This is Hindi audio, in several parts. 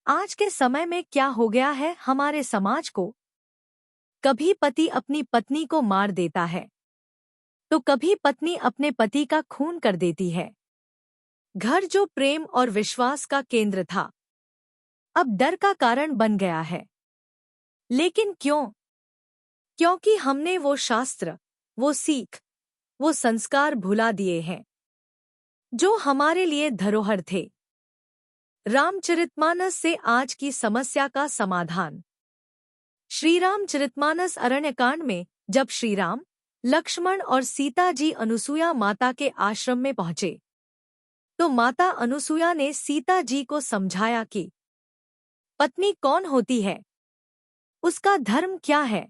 आज के समय में क्या हो गया है हमारे समाज को? कभी पति अपनी पत्नी को मार देता है, तो कभी पत्नी अपने पति का खून कर देती है। घर जो प्रेम और विश्वास का केंद्र था, अब डर का कारण बन गया है। लेकिन क्यों? क्योंकि हमने वो शास्त्र, वो सीख, वो संस्कार भुला दिए हैं, जो हमारे लिए धरोहर थे। रामचरितमानस से आज की समस्या का समाधान। श्री रामचरितमानस अरण्यकांड में जब श्री राम, लक्ष्मण और सीता जी अनुसुया माता के आश्रम में पहुंचे, तो माता अनुसुया ने सीता जी को समझाया कि पत्नी कौन होती है, उसका धर्म क्या है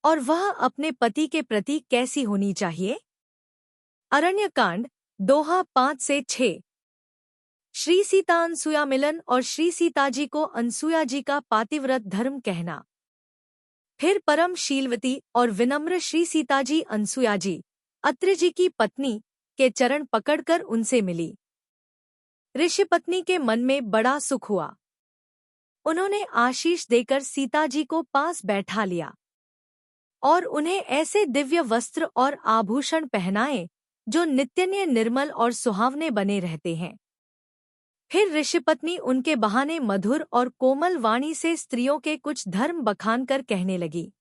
और वह अपने पति के प्रति कैसी होनी चाहिए। अरण्यकांड दोहा 5 से 6। श्री सीता अनसुया मिलन और श्री सीता जी को अनसुया जी का पातिव्रत धर्म कहना। फिर परम शीलवती और विनम्र श्री सीता जी अनसुया जी, अत्रि जी की पत्नी, के चरण पकड़कर उनसे मिली। ऋषि पत्नी के मन में बड़ा सुख हुआ। उन्होंने आशीष देकर सीता जी को पास बैठा लिया और उन्हें ऐसे दिव्य वस्त्र और आभूषण पहनाए जो नित्य निर्मल और सुहावने बने रहते हैं। फिर ऋषिपत्नी उनके बहाने मधुर और कोमल वाणी से स्त्रियों के कुछ धर्म बखान कर कहने लगी।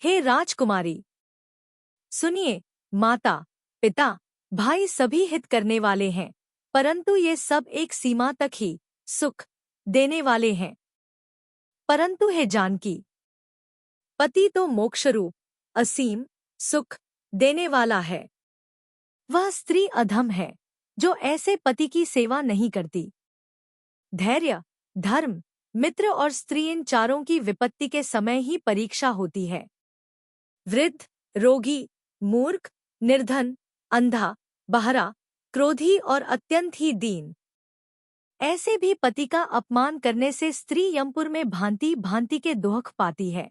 हे राजकुमारी, सुनिए, माता, पिता, भाई सभी हित करने वाले हैं, परंतु ये सब एक सीमा तक ही सुख देने वाले हैं। परंतु हे जानकी, पति तो मोक्षरूप असीम सुख देने वाला है। वह स्त्री अधम है जो ऐसे पति की सेवा नहीं करती। धैर्य, धर्म, मित्र और स्त्री, इन चारों की विपत्ति के समय ही परीक्षा होती है। वृद्ध, रोगी, मूर्ख, निर्धन, अंधा, बहरा, क्रोधी और अत्यंत ही दीन, ऐसे भी पति का अपमान करने से स्त्री यमपुर में भांति भांति के दुख पाती है।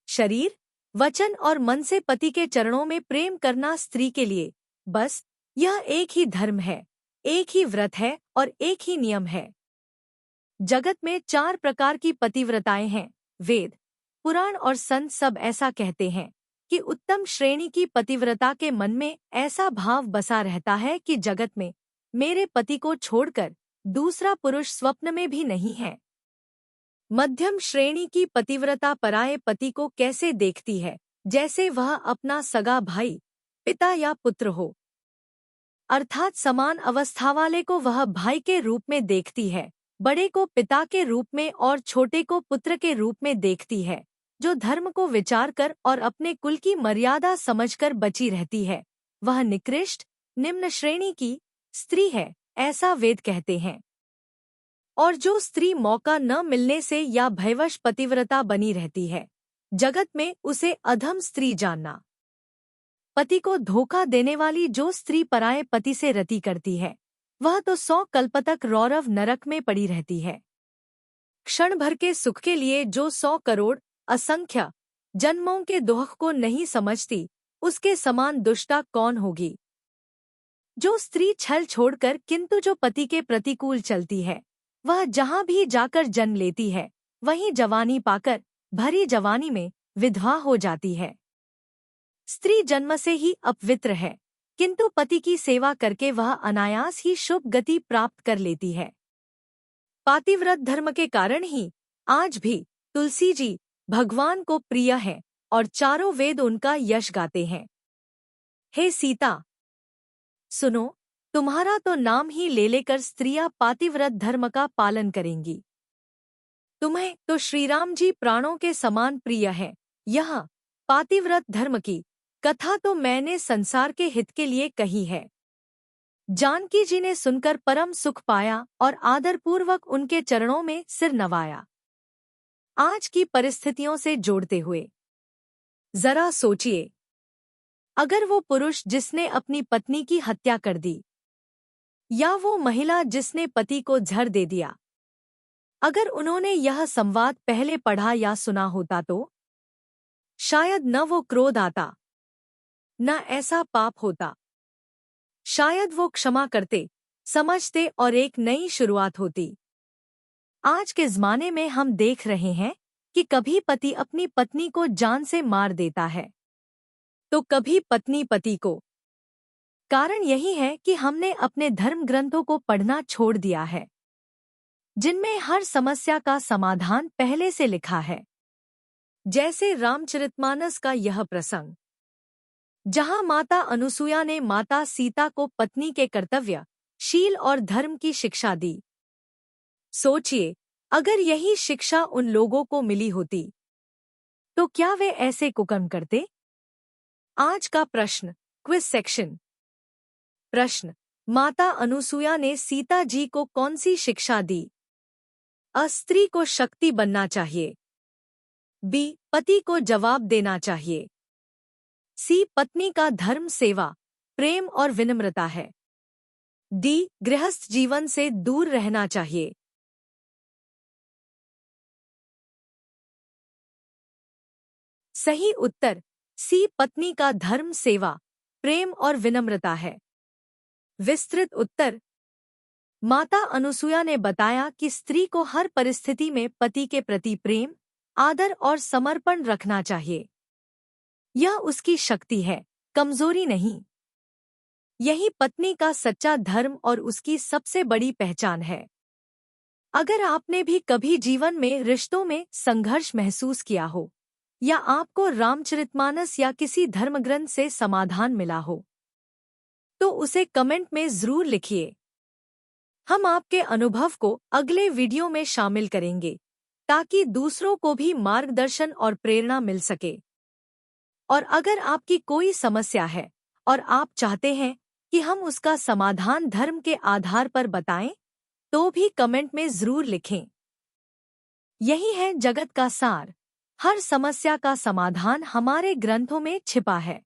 शरीर, वचन और मन से पति के चरणों में प्रेम करना स्त्री के लिए बस यह एक ही धर्म है, एक ही व्रत है और एक ही नियम है। जगत में 4 प्रकार की पतिव्रताएं हैं। वेद, पुराण और संत सब ऐसा कहते हैं कि उत्तम श्रेणी की पतिव्रता के मन में ऐसा भाव बसा रहता है कि जगत में मेरे पति को छोड़कर दूसरा पुरुष स्वप्न में भी नहीं है। मध्यम श्रेणी की पतिव्रता पराये पति को कैसे देखती है, जैसे वह अपना सगा भाई, पिता या पुत्र हो, अर्थात समान अवस्था वाले को वह भाई के रूप में देखती है, बड़े को पिता के रूप में और छोटे को पुत्र के रूप में देखती है। जो धर्म को विचार कर और अपने कुल की मर्यादा समझकर बची रहती है, वह निकृष्ट निम्न श्रेणी की स्त्री है, ऐसा वेद कहते हैं। और जो स्त्री मौका न मिलने से या भयवश पतिव्रता बनी रहती है, जगत में उसे अधम स्त्री जानना। पति को धोखा देने वाली जो स्त्री पराये पति से रति करती है, वह तो 100 कल्प तक रौरव नरक में पड़ी रहती है। क्षण भर के सुख के लिए जो 100 करोड़ असंख्य जन्मों के दुख को नहीं समझती, उसके समान दुष्टा कौन होगी। जो स्त्री छल छोड़कर किंतु जो पति के प्रतिकूल चलती है, वह जहाँ भी जाकर जन्म लेती है, वहीं जवानी पाकर भरी जवानी में विधवा हो जाती है। स्त्री जन्म से ही अपवित्र है, किंतु पति की सेवा करके वह अनायास ही शुभ गति प्राप्त कर लेती है। पातिव्रत धर्म के कारण ही आज भी तुलसी जी भगवान को प्रिय है और चारों वेद उनका यश गाते हैं। हे सीता, सुनो, तुम्हारा तो नाम ही ले लेकर स्त्रियां पातिव्रत धर्म का पालन करेंगी। तुम्हें तो श्रीराम जी प्राणों के समान प्रिय है। यह पातिव्रत धर्म की कथा तो मैंने संसार के हित के लिए कही है। जानकी जी ने सुनकर परम सुख पाया और आदरपूर्वक उनके चरणों में सिर नवाया। आज की परिस्थितियों से जोड़ते हुए जरा सोचिए, अगर वो पुरुष जिसने अपनी पत्नी की हत्या कर दी, या वो महिला जिसने पति को जहर दे दिया, अगर उन्होंने यह संवाद पहले पढ़ा या सुना होता तो शायद न वो क्रोध आता, न ऐसा पाप होता। शायद वो क्षमा करते, समझते और एक नई शुरुआत होती। आज के ज़माने में हम देख रहे हैं कि कभी पति अपनी पत्नी को जान से मार देता है, तो कभी पत्नी पति को। कारण यही है कि हमने अपने धर्म ग्रंथों को पढ़ना छोड़ दिया है, जिनमें हर समस्या का समाधान पहले से लिखा है। जैसे रामचरितमानस का यह प्रसंग, जहां माता अनुसुया ने माता सीता को पत्नी के कर्तव्य, शील और धर्म की शिक्षा दी। सोचिए, अगर यही शिक्षा उन लोगों को मिली होती, तो क्या वे ऐसे कुकर्म करते? आज का प्रश्न, क्विज सेक्शन। प्रश्न, माता अनुसुया ने सीता जी को कौन सी शिक्षा दी? अ, स्त्री को शक्ति बनना चाहिए। बी, पति को जवाब देना चाहिए। सी, पत्नी का धर्म सेवा, प्रेम और विनम्रता है। डी, गृहस्थ जीवन से दूर रहना चाहिए। सही उत्तर सी, पत्नी का धर्म सेवा, प्रेम और विनम्रता है। विस्तृत उत्तर, माता अनुसुया ने बताया कि स्त्री को हर परिस्थिति में पति के प्रति प्रेम, आदर और समर्पण रखना चाहिए। यह उसकी शक्ति है, कमजोरी नहीं। यही पत्नी का सच्चा धर्म और उसकी सबसे बड़ी पहचान है। अगर आपने भी कभी जीवन में रिश्तों में संघर्ष महसूस किया हो, या आपको रामचरितमानस या किसी धर्मग्रंथ से समाधान मिला हो, तो उसे कमेंट में जरूर लिखिए। हम आपके अनुभव को अगले वीडियो में शामिल करेंगे, ताकि दूसरों को भी मार्गदर्शन और प्रेरणा मिल सके। और अगर आपकी कोई समस्या है और आप चाहते हैं कि हम उसका समाधान धर्म के आधार पर बताएं, तो भी कमेंट में जरूर लिखें। यही है जगत का सार। हर समस्या का समाधान हमारे ग्रंथों में छिपा है।